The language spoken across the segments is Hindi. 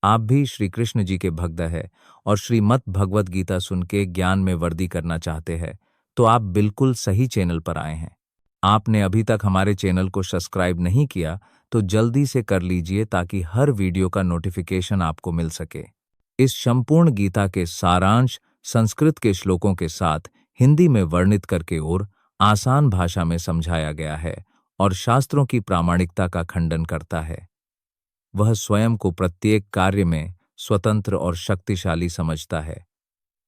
आप भी श्री कृष्ण जी के भक्त है और श्रीमद् भगवत गीता सुन के ज्ञान में वृद्धि करना चाहते हैं, तो आप बिल्कुल सही चैनल पर आए हैं। आपने अभी तक हमारे चैनल को सब्सक्राइब नहीं किया तो जल्दी से कर लीजिए ताकि हर वीडियो का नोटिफिकेशन आपको मिल सके। इस संपूर्ण गीता के सारांश संस्कृत के श्लोकों के साथ हिंदी में वर्णित करके और आसान भाषा में समझाया गया है और शास्त्रों की प्रामाणिकता का खंडन करता है। वह स्वयं को प्रत्येक कार्य में स्वतंत्र और शक्तिशाली समझता है।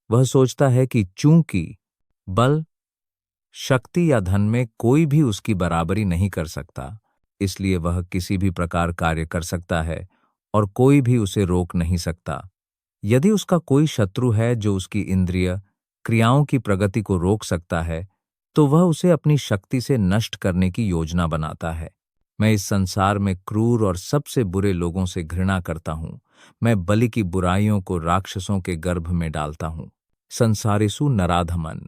वह सोचता है कि चूंकि बल, शक्ति या धन में कोई भी उसकी बराबरी नहीं कर सकता, इसलिए वह किसी भी प्रकार कार्य कर सकता है और कोई भी उसे रोक नहीं सकता। यदि उसका कोई शत्रु है जो उसकी इंद्रिय क्रियाओं की प्रगति को रोक सकता है, तो वह उसे अपनी शक्ति से नष्ट करने की योजना बनाता है। मैं इस संसार में क्रूर और सबसे बुरे लोगों से घृणा करता हूँ। मैं बलि की बुराइयों को राक्षसों के गर्भ में डालता हूँ। संसारेषु नराधमन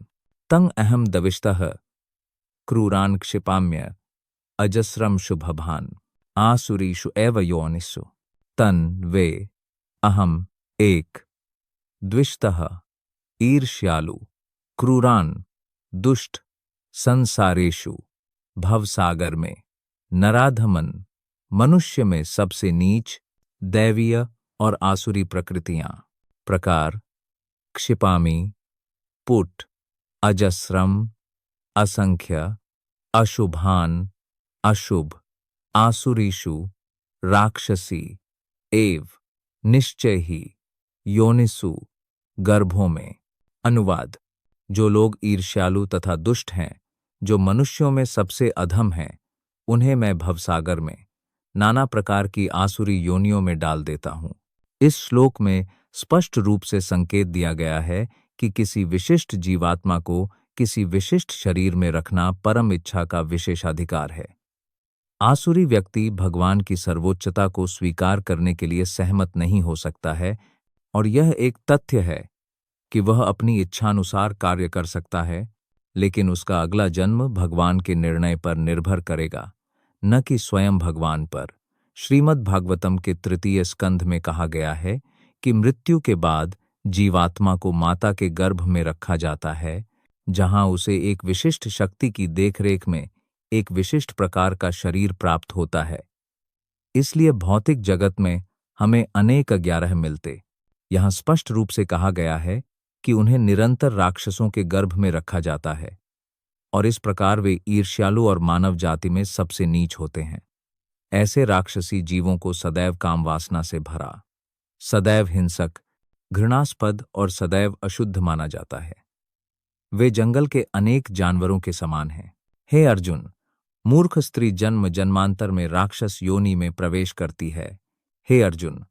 तंग अहम दविष्टः क्रूरान क्षिपाम्य अजस्रम शुभभान आसुरीषु एव योनिषु तन वे अहम एक द्विष्टः ईर्ष्यालु क्रूरान दुष्ट संसारेषु भवसागर में नराधमन मनुष्य में सबसे नीच दैवीय और आसुरी प्रकृतियां प्रकार क्षिपामी पुट अजस्रम असंख्य अशुभान अशुभ आसुरीषु राक्षसी एव निश्चय ही योनिसु गर्भों में। अनुवाद: जो लोग ईर्ष्यालु तथा दुष्ट हैं, जो मनुष्यों में सबसे अधम हैं, उन्हें मैं भवसागर में नाना प्रकार की आसुरी योनियों में डाल देता हूँ। इस श्लोक में स्पष्ट रूप से संकेत दिया गया है कि किसी विशिष्ट जीवात्मा को किसी विशिष्ट शरीर में रखना परम इच्छा का विशेषाधिकार है। आसुरी व्यक्ति भगवान की सर्वोच्चता को स्वीकार करने के लिए सहमत नहीं हो सकता है, और यह एक तथ्य है कि वह अपनी इच्छानुसार कार्य कर सकता है, लेकिन उसका अगला जन्म भगवान के निर्णय पर निर्भर करेगा, न कि स्वयं भगवान पर। श्रीमद् भागवतम के तृतीय स्कंध में कहा गया है कि मृत्यु के बाद जीवात्मा को माता के गर्भ में रखा जाता है, जहां उसे एक विशिष्ट शक्ति की देखरेख में एक विशिष्ट प्रकार का शरीर प्राप्त होता है। इसलिए भौतिक जगत में हमें अनेक 11 मिलते। यहाँ स्पष्ट रूप से कहा गया है कि उन्हें निरंतर राक्षसों के गर्भ में रखा जाता है, और इस प्रकार वे ईर्ष्यालु और मानव जाति में सबसे नीच होते हैं। ऐसे राक्षसी जीवों को सदैव काम वासना से भरा, सदैव हिंसक, घृणास्पद और सदैव अशुद्ध माना जाता है। वे जंगल के अनेक जानवरों के समान हैं। हे अर्जुन, मूर्ख स्त्री जन्म जन्मांतर में राक्षस योनि में प्रवेश करती है। हे अर्जुन,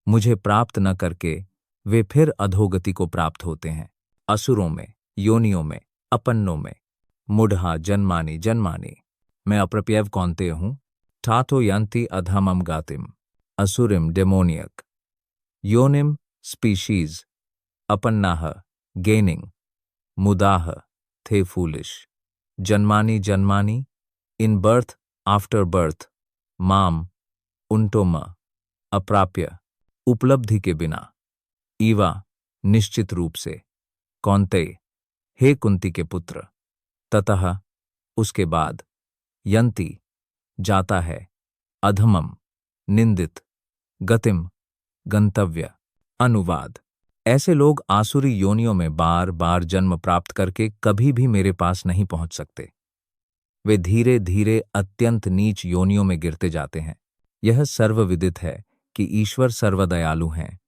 मुझे प्राप्त न करके वे फिर अधोगति को प्राप्त होते हैं। असुरों में, योनियों में, अपन्नों में। मूढ़ा जन्मानि जन्मानि, मैं अप्रप्यव कौन्तेय हूँ। ठातो यन्ति अधमम गातिम असुरिम डेमोनियक योनिम स्पीशीज अपन्नाह गेनिंग मुदाह थे फूलिश जन्मानि जन्मानि इन बर्थ आफ्टर बर्थ माम उन्टोम अप्राप्य उपलब्धि के बिना ईवा निश्चित रूप से कौन्तेय, हे कुंती के पुत्र। ततः उसके बाद यन्ति जाता है, अधमम निंदित, गतिम गंतव्य। अनुवाद: ऐसे लोग आसुरी योनियों में बार बार जन्म प्राप्त करके कभी भी मेरे पास नहीं पहुंच सकते। वे धीरे धीरे अत्यंत नीच योनियों में गिरते जाते हैं। यह सर्वविदित है कि ईश्वर सर्वदयालु हैं,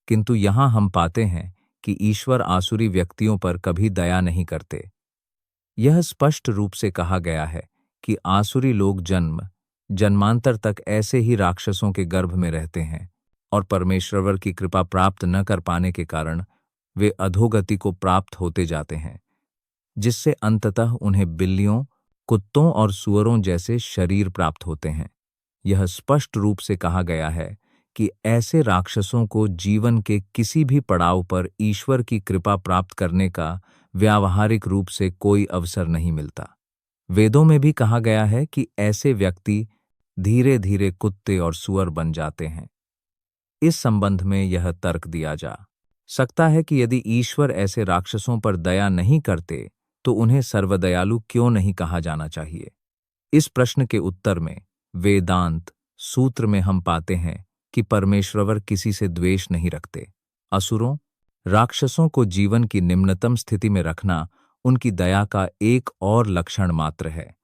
किंतु यहाँ हम पाते हैं कि ईश्वर आसुरी व्यक्तियों पर कभी दया नहीं करते। यह स्पष्ट रूप से कहा गया है कि आसुरी लोग जन्म जन्मांतर तक ऐसे ही राक्षसों के गर्भ में रहते हैं, और परमेश्वर की कृपा प्राप्त न कर पाने के कारण वे अधोगति को प्राप्त होते जाते हैं, जिससे अंततः उन्हें बिल्लियों, कुत्तों और सूअरों जैसे शरीर प्राप्त होते हैं। यह स्पष्ट रूप से कहा गया है कि ऐसे राक्षसों को जीवन के किसी भी पड़ाव पर ईश्वर की कृपा प्राप्त करने का व्यावहारिक रूप से कोई अवसर नहीं मिलता। वेदों में भी कहा गया है कि ऐसे व्यक्ति धीरे धीरे कुत्ते और सूअर बन जाते हैं। इस संबंध में यह तर्क दिया जा सकता है कि यदि ईश्वर ऐसे राक्षसों पर दया नहीं करते तो उन्हें सर्वदयालु क्यों नहीं कहा जाना चाहिए। इस प्रश्न के उत्तर में वेदांत सूत्र में हम पाते हैं कि परमेश्वर किसी से द्वेष नहीं रखते। असुरों, राक्षसों को जीवन की निम्नतम स्थिति में रखना उनकी दया का एक और लक्षण मात्र है।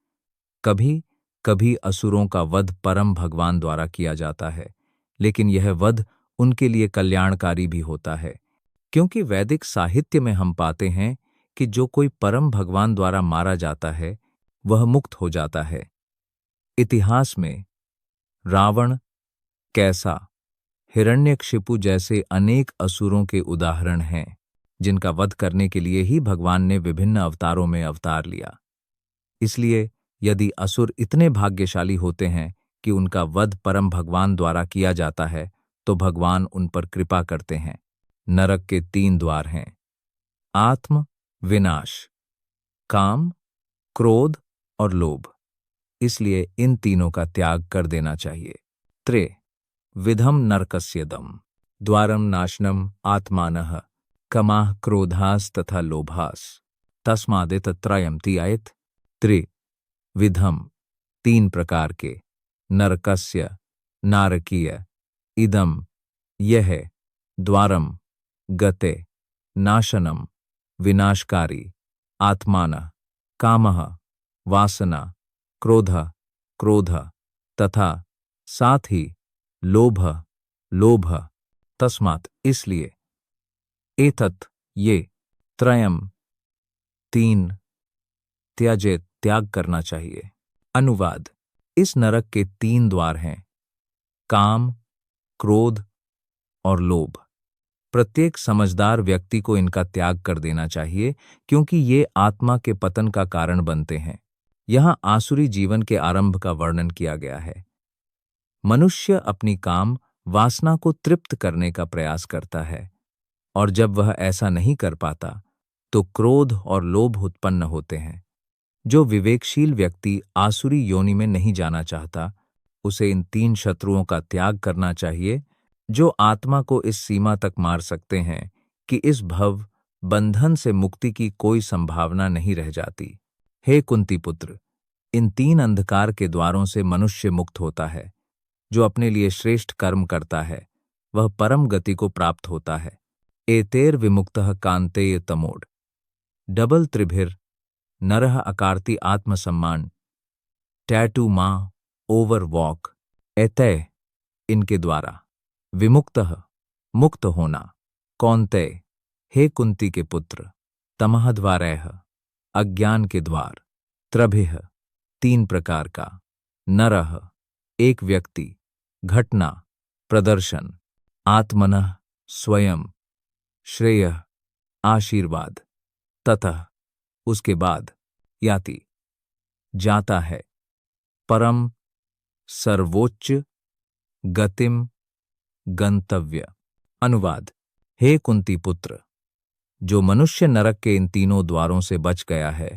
कभी कभी असुरों का वध परम भगवान द्वारा किया जाता है, लेकिन यह वध उनके लिए कल्याणकारी भी होता है, क्योंकि वैदिक साहित्य में हम पाते हैं कि जो कोई परम भगवान द्वारा मारा जाता है वह मुक्त हो जाता है। इतिहास में रावण, कैसा, हिरण्यकशिपु जैसे अनेक असुरों के उदाहरण हैं, जिनका वध करने के लिए ही भगवान ने विभिन्न अवतारों में अवतार लिया। इसलिए यदि असुर इतने भाग्यशाली होते हैं कि उनका वध परम भगवान द्वारा किया जाता है, तो भगवान उन पर कृपा करते हैं। नरक के 3 द्वार हैं: आत्म, विनाश, काम, क्रोध और लोभ। इसलिए इन तीनों का त्याग कर देना चाहिए। विधम नरकस्यदम द्वारम नाशनम आत्मानः कमाः क्रोधास तथा लोभास तस्मादेतत्रयं त्यायेत्। विधम 3 प्रकार के, नरकस्य नारकीय, इदम यह, द्वारम गते, नाशनम विनाशकारी, आत्मानः कामः वासना, क्रोध क्रोध तथा साथ ही लोभ लोभ। तस्मात् इसलिए, एतत् ये, त्रयम 3, त्यजेत त्याग करना चाहिए। अनुवाद: इस नरक के 3 द्वार हैं: काम, क्रोध और लोभ। प्रत्येक समझदार व्यक्ति को इनका त्याग कर देना चाहिए, क्योंकि ये आत्मा के पतन का कारण बनते हैं। यहाँ आसुरी जीवन के आरंभ का वर्णन किया गया है। मनुष्य अपनी काम वासना को तृप्त करने का प्रयास करता है, और जब वह ऐसा नहीं कर पाता तो क्रोध और लोभ उत्पन्न होते हैं। जो विवेकशील व्यक्ति आसुरी योनि में नहीं जाना चाहता, उसे इन 3 शत्रुओं का त्याग करना चाहिए, जो आत्मा को इस सीमा तक मार सकते हैं कि इस भव बंधन से मुक्ति की कोई संभावना नहीं रह जाती। हे कुंती पुत्र, इन 3 अंधकार के द्वारों से मनुष्य मुक्त होता है। जो अपने लिए श्रेष्ठ कर्म करता है वह परम गति को प्राप्त होता है। एतेर विमुक्तः कांतेय तमोड डबल त्रिभिर नरह अकारति आत्मसम्मान टैटू माँ ओवर वॉक। एतय इनके द्वारा, विमुक्तः मुक्त होना, कौन्तेय हे कुंती के पुत्र, तमः द्वारैः अज्ञान के द्वार, त्रिभिः 3 प्रकार का, नरः एक व्यक्ति, घटना प्रदर्शन, आत्मनः स्वयं, श्रेय आशीर्वाद, ततः उसके बाद, याति जाता है, परम सर्वोच्च, गतिम गंतव्य। अनुवाद: हे कुंती पुत्र, जो मनुष्य नरक के इन 3 द्वारों से बच गया है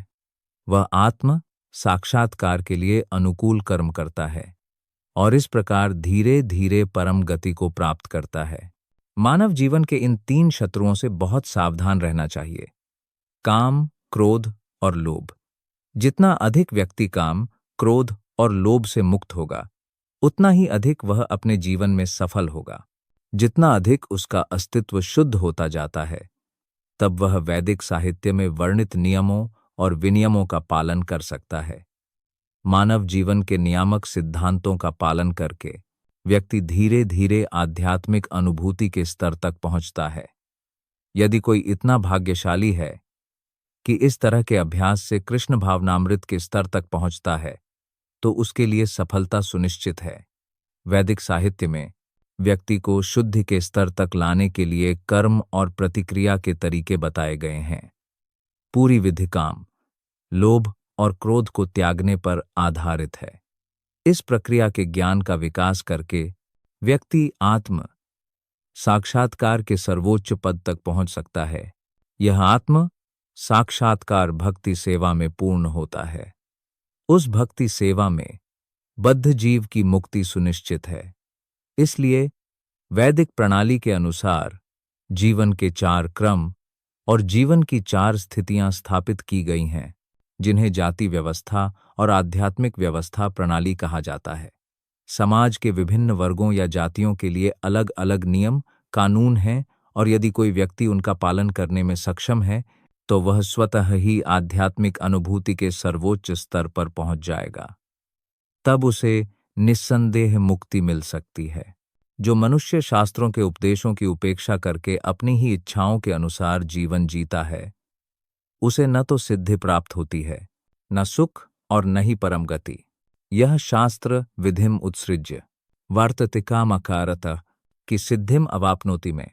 वह आत्म साक्षात्कार के लिए अनुकूल कर्म करता है और इस प्रकार धीरे धीरे परम गति को प्राप्त करता है। मानव जीवन के इन 3 शत्रुओं से बहुत सावधान रहना चाहिए: काम, क्रोध और लोभ। जितना अधिक व्यक्ति काम, क्रोध और लोभ से मुक्त होगा, उतना ही अधिक वह अपने जीवन में सफल होगा। जितना अधिक उसका अस्तित्व शुद्ध होता जाता है, तब वह वैदिक साहित्य में वर्णित नियमों और विनियमों का पालन कर सकता है। मानव जीवन के नियामक सिद्धांतों का पालन करके व्यक्ति धीरे धीरे आध्यात्मिक अनुभूति के स्तर तक पहुंचता है। यदि कोई इतना भाग्यशाली है कि इस तरह के अभ्यास से कृष्ण भावनामृत के स्तर तक पहुंचता है, तो उसके लिए सफलता सुनिश्चित है। वैदिक साहित्य में व्यक्ति को शुद्धि के स्तर तक लाने के लिए कर्म और प्रतिक्रिया के तरीके बताए गए हैं। पूरी विधि काम, लोभ और क्रोध को त्यागने पर आधारित है। इस प्रक्रिया के ज्ञान का विकास करके व्यक्ति आत्म साक्षात्कार के सर्वोच्च पद तक पहुंच सकता है। यह आत्म साक्षात्कार भक्ति सेवा में पूर्ण होता है। उस भक्ति सेवा में बद्ध जीव की मुक्ति सुनिश्चित है। इसलिए वैदिक प्रणाली के अनुसार जीवन के 4 क्रम और जीवन की 4 स्थितियां स्थापित की गई हैं, जिन्हें जाति व्यवस्था और आध्यात्मिक व्यवस्था प्रणाली कहा जाता है। समाज के विभिन्न वर्गों या जातियों के लिए अलग-अलग नियम, कानून हैं और यदि कोई व्यक्ति उनका पालन करने में सक्षम है, तो वह स्वतः ही आध्यात्मिक अनुभूति के सर्वोच्च स्तर पर पहुंच जाएगा। तब उसे निस्संदेह मुक्ति मिल सकती है। जो मनुष्य शास्त्रों के उपदेशों की उपेक्षा करके अपनी ही इच्छाओं के अनुसार जीवन जीता है, उसे न तो सिद्धि प्राप्त होती है, न सुख और न ही परम गति। यह शास्त्र विधिम उत्सृज्य वर्तते कामकारतः कि सिद्धिम अवाप्नोति में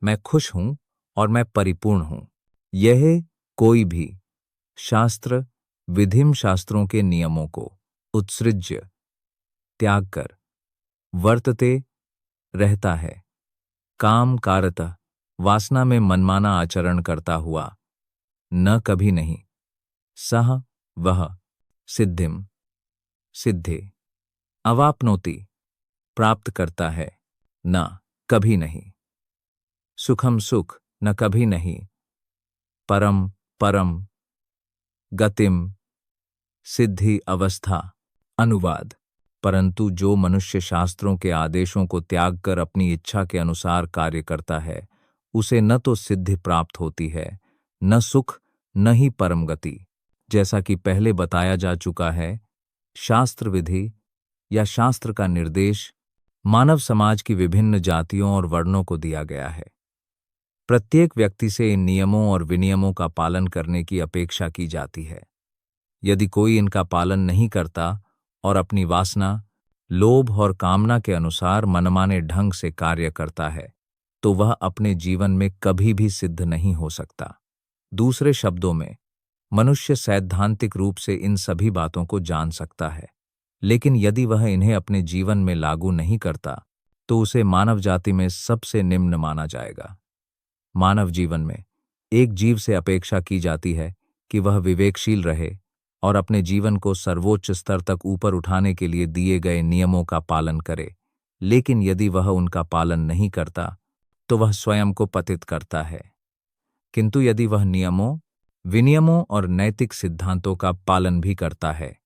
मैं खुश हूं और मैं परिपूर्ण हूं। यह कोई भी शास्त्र विधिम शास्त्रों के नियमों को उत्सृज्य त्याग कर वर्तते रहता है, काम कारतः वासना में मनमाना आचरण करता हुआ, न कभी नहीं, सह वह सिद्धिम सिद्धि अवाप्नोति प्राप्त करता है, न कभी नहीं, सुखम सुख न कभी नहीं, परम परम गतिम सिद्धि अवस्था। अनुवाद। परंतु जो मनुष्य शास्त्रों के आदेशों को त्याग कर अपनी इच्छा के अनुसार कार्य करता है, उसे न तो सिद्धि प्राप्त होती है, न सुख न ही परम गति। जैसा कि पहले बताया जा चुका है, शास्त्र विधि या शास्त्र का निर्देश मानव समाज की विभिन्न जातियों और वर्णों को दिया गया है। प्रत्येक व्यक्ति से इन नियमों और विनियमों का पालन करने की अपेक्षा की जाती है। यदि कोई इनका पालन नहीं करता और अपनी वासना, लोभ और कामना के अनुसार मनमाने ढंग से कार्य करता है, तो वह अपने जीवन में कभी भी सिद्ध नहीं हो सकता। दूसरे शब्दों में, मनुष्य सैद्धांतिक रूप से इन सभी बातों को जान सकता है, लेकिन यदि वह इन्हें अपने जीवन में लागू नहीं करता, तो उसे मानव जाति में सबसे निम्न माना जाएगा। मानव जीवन में एक जीव से अपेक्षा की जाती है कि वह विवेकशील रहे और अपने जीवन को सर्वोच्च स्तर तक ऊपर उठाने के लिए दिए गए नियमों का पालन करे, लेकिन यदि वह उनका पालन नहीं करता, तो वह स्वयं को पतित करता है। किंतु यदि वह नियमों, विनियमों और नैतिक सिद्धांतों का पालन भी करता है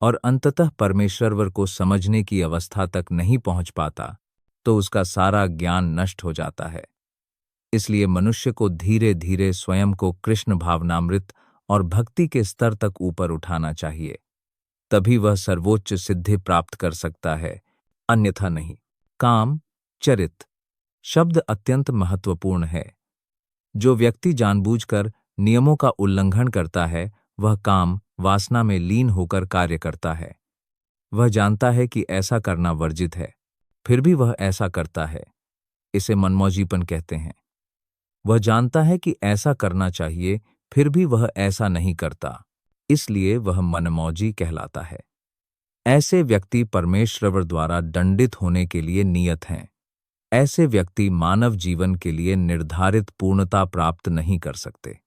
और अंततः परमेश्वर को समझने की अवस्था तक नहीं पहुंच पाता, तो उसका सारा ज्ञान नष्ट हो जाता है। इसलिए मनुष्य को धीरे धीरे स्वयं को कृष्ण भावनामृत और भक्ति के स्तर तक ऊपर उठाना चाहिए, तभी वह सर्वोच्च सिद्धि प्राप्त कर सकता है, अन्यथा नहीं। काम चरित शब्द अत्यंत महत्वपूर्ण है। जो व्यक्ति जानबूझकर नियमों का उल्लंघन करता है, वह काम वासना में लीन होकर कार्य करता है। वह जानता है कि ऐसा करना वर्जित है, फिर भी वह ऐसा करता है। इसे मनमौजीपन कहते हैं। वह जानता है कि ऐसा करना चाहिए, फिर भी वह ऐसा नहीं करता, इसलिए वह मनमौजी कहलाता है। ऐसे व्यक्ति परमेश्वर द्वारा दंडित होने के लिए नियत हैं। ऐसे व्यक्ति मानव जीवन के लिए निर्धारित पूर्णता प्राप्त नहीं कर सकते।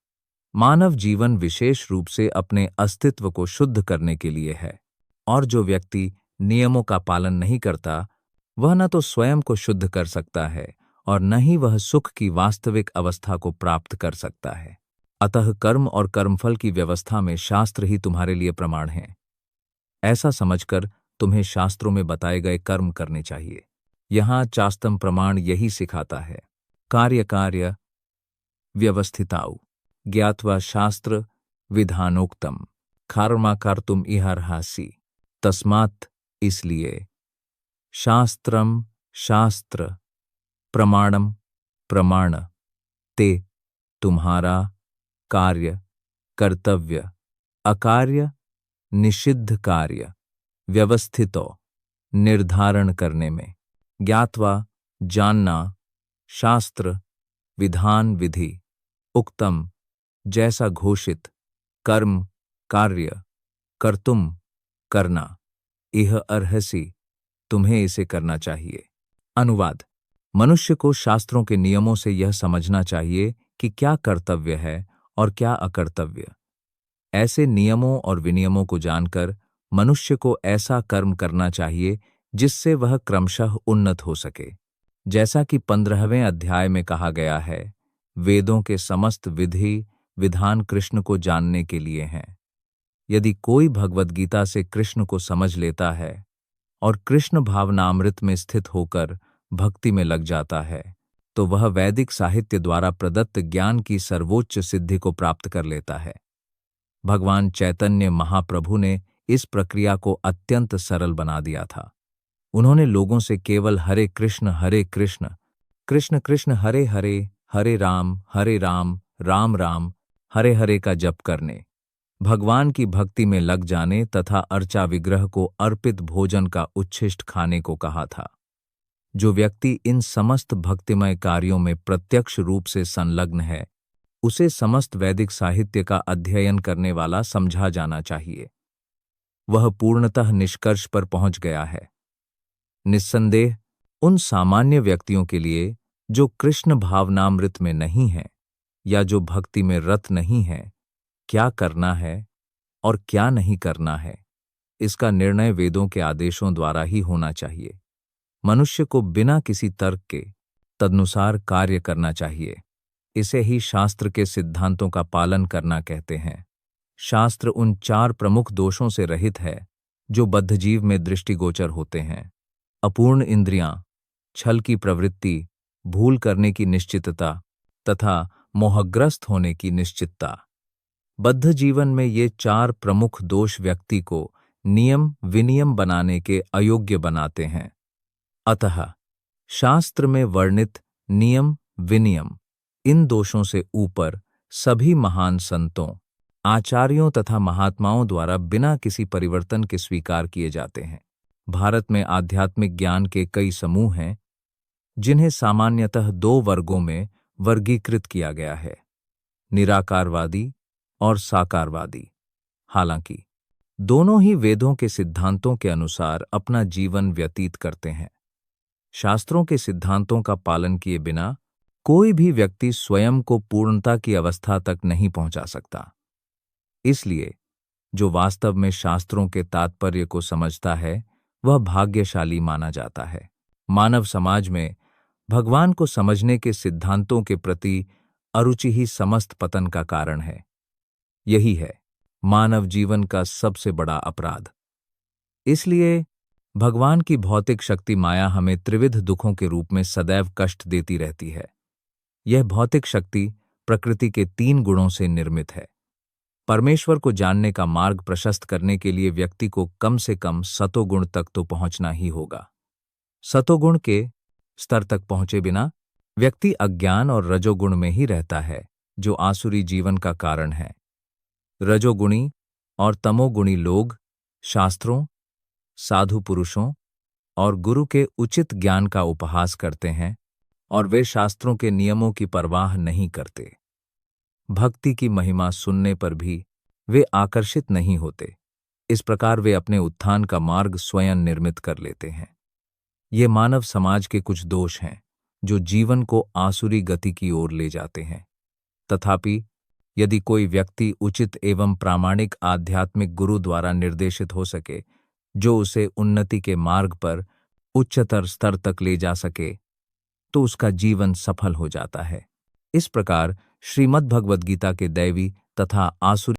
मानव जीवन विशेष रूप से अपने अस्तित्व को शुद्ध करने के लिए है, और जो व्यक्ति नियमों का पालन नहीं करता, वह न तो स्वयं को शुद्ध कर सकता है और न ही वह सुख की वास्तविक अवस्था को प्राप्त कर सकता है। अतः कर्म और कर्मफल की व्यवस्था में शास्त्र ही तुम्हारे लिए प्रमाण हैं। ऐसा समझकर तुम्हें शास्त्रों में बताए गए कर्म करने चाहिए। यहाँ चास्तम प्रमाण यही सिखाता है। कार्य कार्य व्यवस्थिताउ ज्ञात्वा शास्त्र विधानोक्तम कर्मा कर्तुम इहार्हासि तस्मात् इसलिए शास्त्रम शास्त्र प्रमाणम प्रमाण ते तुम्हारा कार्य कर्तव्य अकार्य निषिद्ध कार्य व्यवस्थितो निर्धारण करने में ज्ञात्वा जानना शास्त्र विधान विधि उक्तम जैसा घोषित कर्म कार्य कर्तुम करना इह अर्हसि तुम्हें इसे करना चाहिए। अनुवाद। मनुष्य को शास्त्रों के नियमों से यह समझना चाहिए कि क्या कर्तव्य है और क्या अकर्तव्य। ऐसे नियमों और विनियमों को जानकर मनुष्य को ऐसा कर्म करना चाहिए जिससे वह क्रमशः उन्नत हो सके। जैसा कि 15वें अध्याय में कहा गया है, वेदों के समस्त विधि विधान कृष्ण को जानने के लिए हैं। यदि कोई भगवद गीता से कृष्ण को समझ लेता है और कृष्ण भावनामृत में स्थित होकर भक्ति में लग जाता है, तो वह वैदिक साहित्य द्वारा प्रदत्त ज्ञान की सर्वोच्च सिद्धि को प्राप्त कर लेता है। भगवान चैतन्य महाप्रभु ने इस प्रक्रिया को अत्यंत सरल बना दिया था। उन्होंने लोगों से केवल हरे कृष्ण कृष्ण कृष्ण हरे हरे, हरे राम राम राम हरे हरे का जप करने, भगवान की भक्ति में लग जाने तथा अर्चा विग्रह को अर्पित भोजन का उच्छिष्ट खाने को कहा था। जो व्यक्ति इन समस्त भक्तिमय कार्यों में प्रत्यक्ष रूप से संलग्न है, उसे समस्त वैदिक साहित्य का अध्ययन करने वाला समझा जाना चाहिए। वह पूर्णतः निष्कर्ष पर पहुंच गया है। निस्संदेह उन सामान्य व्यक्तियों के लिए जो कृष्ण भावनामृत में नहीं हैं या जो भक्ति में रत नहीं हैं, क्या करना है और क्या नहीं करना है, इसका निर्णय वेदों के आदेशों द्वारा ही होना चाहिए। मनुष्य को बिना किसी तर्क के तदनुसार कार्य करना चाहिए। इसे ही शास्त्र के सिद्धांतों का पालन करना कहते हैं। शास्त्र उन 4 प्रमुख दोषों से रहित है जो बद्धजीव में दृष्टिगोचर होते हैं: अपूर्ण इंद्रियां, छल की प्रवृत्ति, भूल करने की निश्चितता तथा मोहग्रस्त होने की निश्चितता। बद्ध जीवन में ये 4 प्रमुख दोष व्यक्ति को नियम विनियम बनाने के अयोग्य बनाते हैं। अतः शास्त्र में वर्णित नियम विनियम इन दोषों से ऊपर सभी महान संतों, आचार्यों तथा महात्माओं द्वारा बिना किसी परिवर्तन के स्वीकार किए जाते हैं। भारत में आध्यात्मिक ज्ञान के कई समूह हैं, जिन्हें सामान्यतः 2 वर्गों में वर्गीकृत किया गया है: निराकारवादी और साकारवादी। हालांकि दोनों ही वेदों के सिद्धांतों के अनुसार अपना जीवन व्यतीत करते हैं। शास्त्रों के सिद्धांतों का पालन किए बिना कोई भी व्यक्ति स्वयं को पूर्णता की अवस्था तक नहीं पहुंचा सकता। इसलिए जो वास्तव में शास्त्रों के तात्पर्य को समझता है, वह भाग्यशाली माना जाता है। मानव समाज में भगवान को समझने के सिद्धांतों के प्रति अरुचि ही समस्त पतन का कारण है। यही है मानव जीवन का सबसे बड़ा अपराध। इसलिए भगवान की भौतिक शक्ति माया हमें त्रिविध दुखों के रूप में सदैव कष्ट देती रहती है। यह भौतिक शक्ति प्रकृति के 3 गुणों से निर्मित है। परमेश्वर को जानने का मार्ग प्रशस्त करने के लिए व्यक्ति को कम से कम सतोगुण तक तो पहुंचना ही होगा। सतोगुण के स्तर तक पहुंचे बिना व्यक्ति अज्ञान और रजोगुण में ही रहता है, जो आसुरी जीवन का कारण है। रजोगुणी और तमोगुणी लोग शास्त्रों, साधु पुरुषों और गुरु के उचित ज्ञान का उपहास करते हैं और वे शास्त्रों के नियमों की परवाह नहीं करते। भक्ति की महिमा सुनने पर भी वे आकर्षित नहीं होते। इस प्रकार वे अपने उत्थान का मार्ग स्वयं निर्मित कर लेते हैं। ये मानव समाज के कुछ दोष हैं जो जीवन को आसुरी गति की ओर ले जाते हैं। तथापि यदि कोई व्यक्ति उचित एवं प्रामाणिक आध्यात्मिक गुरु द्वारा निर्देशित हो सके, जो उसे उन्नति के मार्ग पर उच्चतर स्तर तक ले जा सके, तो उसका जीवन सफल हो जाता है। इस प्रकार श्रीमद् भगवद गीता के दैवी तथा आसुरी